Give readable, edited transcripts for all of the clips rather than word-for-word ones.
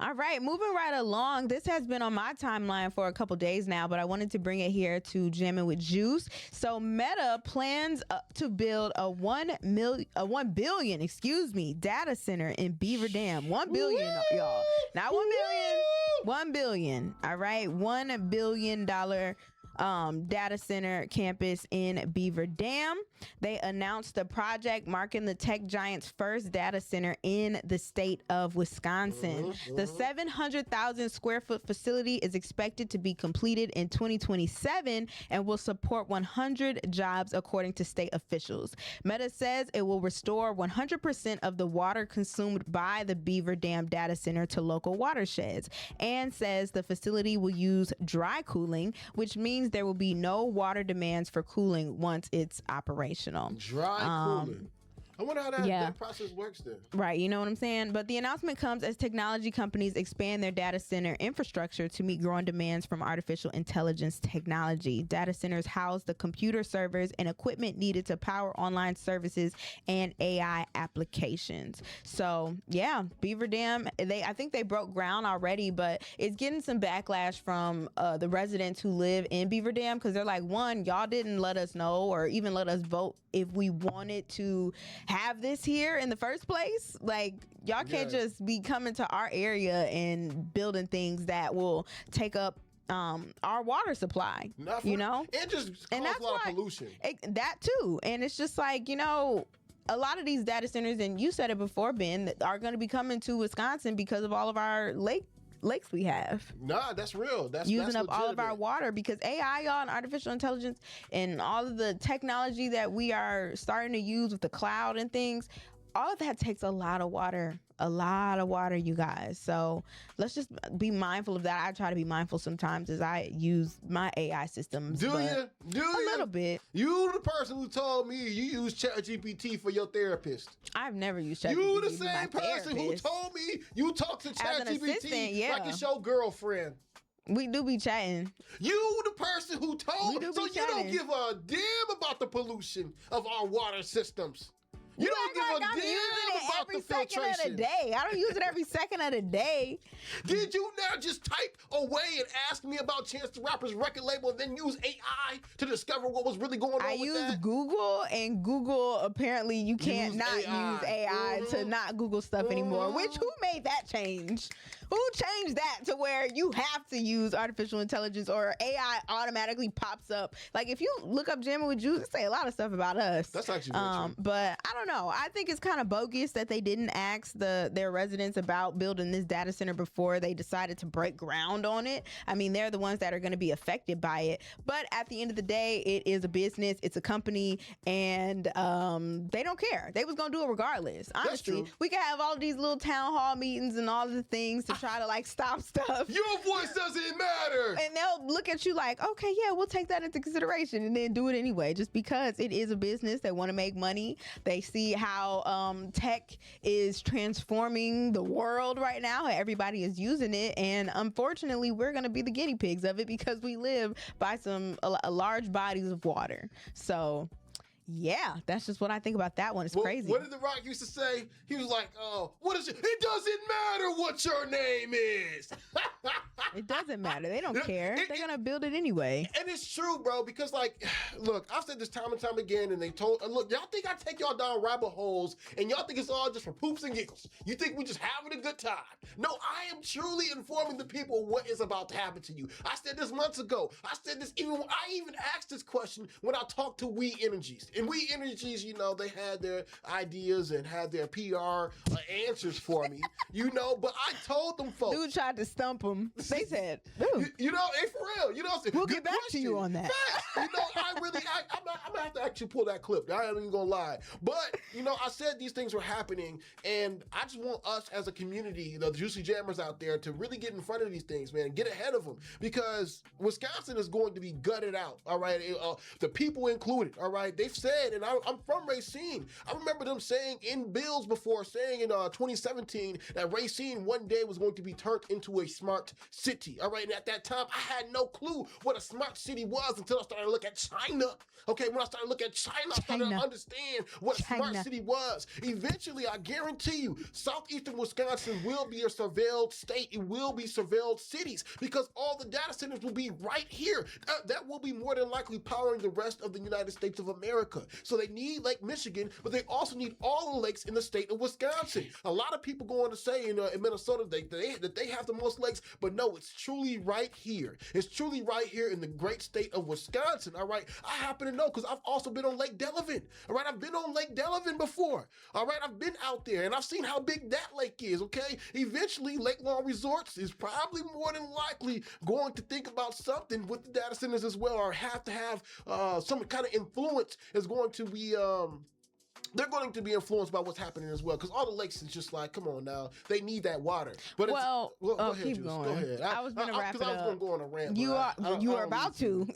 All right, moving right along. This has been on my timeline for a couple days now, but I wanted to bring it here to Jammin with Juice. So Meta plans to build a 1 billion, data center in Beaver Dam. 1 billion, y'all. Not 1 million. 1 billion. All right, $1 billion data center campus in Beaver Dam. They announced the project, marking the tech giant's first data center in the state of Wisconsin. The 700,000 square foot facility is expected to be completed in 2027 and will support 100 jobs, according to state officials. Meta says it will restore 100% of the water consumed by the Beaver Dam data center to local watersheds, and says the facility will use dry cooling, which means there will be no water demands for cooling once it's operational. Dry cooling. I wonder how that process works then. Right, you know what I'm saying? But the announcement comes as technology companies expand their data center infrastructure to meet growing demands from artificial intelligence technology. Data centers house the computer servers and equipment needed to power online services and AI applications. So, yeah, Beaver Dam, I think they broke ground already, but it's getting some backlash from the residents who live in Beaver Dam, because they're like, one, y'all didn't let us know or even let us vote if we wanted to have this here in the first place. Like, y'all can't just be coming to our area and building things that will take up our water supply, and just cause a lot of pollution. That too. And it's just like, a lot of these data centers, and you said it before, Ben, that are going to be coming to Wisconsin because of all of our lakes we have. Nah, that's real. That's using up all of our water, because AI, y'all, and artificial intelligence and all of the technology that we are starting to use with the cloud and things, all of that takes a lot of water, you guys. So let's just be mindful of that. I try to be mindful sometimes as I use my AI systems. Do you? A little bit. You the person who told me you use ChatGPT for your therapist. I've never used ChatGPT. You the same person who told me you talk to ChatGPT like it's your girlfriend. We do be chatting. You the person who told me. So you don't give a damn about the pollution of our water systems. You don't give a damn about the filtration. Of the day. I don't use it every second of the day. Did you not just type away and ask me about Chance the Rapper's record label and then use AI to discover what was really going on with that? I use Google, and Google, apparently you can't not use AI to not Google stuff anymore. Which, who made that change? Who changed that to where you have to use artificial intelligence or AI automatically pops up? Like, if you look up Jammin with Juice, it say a lot of stuff about us. That's actually true. But I don't know. I think it's kind of bogus that they didn't ask their residents about building this data center before they decided to break ground on it. I mean, they're the ones that are going to be affected by it. But at the end of the day, it is a business. It's a company, and they don't care. They was going to do it regardless. Honestly, we could have all of these little town hall meetings and all of the things to try to stop stuff. Your voice doesn't matter. And they'll look at you like, okay, yeah, we'll take that into consideration, and then do it anyway, just because it is a business. They want to make money. They see how tech is transforming the world right now. Everybody is using it, and unfortunately, we're going to be the guinea pigs of it because we live by a large bodies of water. So yeah, that's just what I think about that one. It's crazy. What did The Rock used to say? He was like, "Oh, what is it? It doesn't matter what your name is." It doesn't matter. They don't care. They're gonna build it anyway. And it's true, bro. Because look, I've said this time and time again, and they told, look, y'all think I take y'all down rabbit holes, and y'all think it's all just for poops and giggles. You think we just having a good time? No, I am truly informing the people what is about to happen to you. I said this months ago. I said this I even asked this question when I talked to We Energies. And We Energies, they had their ideas and had their PR answers for me, but I told them folks. Dude tried to stump them. They said, dude. Hey, for real. We'll get back to you on that. I'm going to have to actually pull that clip. I ain't even going to lie. But, I said these things were happening, and I just want us as a community, the Juicy Jammers out there, to really get in front of these things, man, get ahead of them, because Wisconsin is going to be gutted out, all right? The people included, all right? They've said, and I'm from Racine. I remember them saying in bills before, saying in 2017 that Racine one day was going to be turned into a smart city. All right, and at that time, I had no clue what a smart city was until I started to look at China. Okay, when I started to look at China, I started to understand what a smart city was. Eventually, I guarantee you, southeastern Wisconsin will be a surveilled state. It will be surveilled cities because all the data centers will be right here. That will be more than likely powering the rest of the United States of America. So they need Lake Michigan, but they also need all the lakes in the state of Wisconsin. A lot of people go on to say in Minnesota that they have the most lakes, but no, it's truly right here. It's truly right here in the great state of Wisconsin. All right, I happen to know because I've also been on Lake Delavan. All right, I've been on Lake Delavan before. All right, I've been out there and I've seen how big that lake is. Okay, eventually Lake Lawn Resorts is probably more than likely going to think about something with the data centers as well, or have to have some kind of influence is going to be they're going to be influenced by what's happening as well, because all the lakes is just like, come on now, they need that water. But well, go ahead, keep Juice. going. Go ahead. I was going to wrap it up. I was going to go on a rant. You were about to.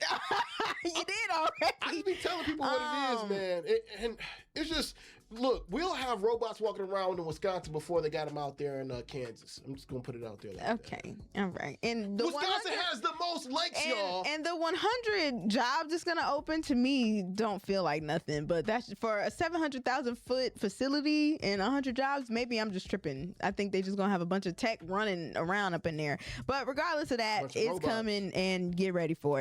You did already. I just be telling people what it is, man. And it's just, look, we'll have robots walking around in Wisconsin before they got them out there in Kansas. I'm just going to put it out there like okay. That. All right. And Wisconsin has the most lakes, y'all. And the 100 jobs it's going to open, to me, don't feel like nothing. But that's for a 700,000 foot facility and 100 jobs. Maybe I'm just tripping. I think they just going to have a bunch of tech running around up in there. But regardless of that, it's coming, and get ready for it.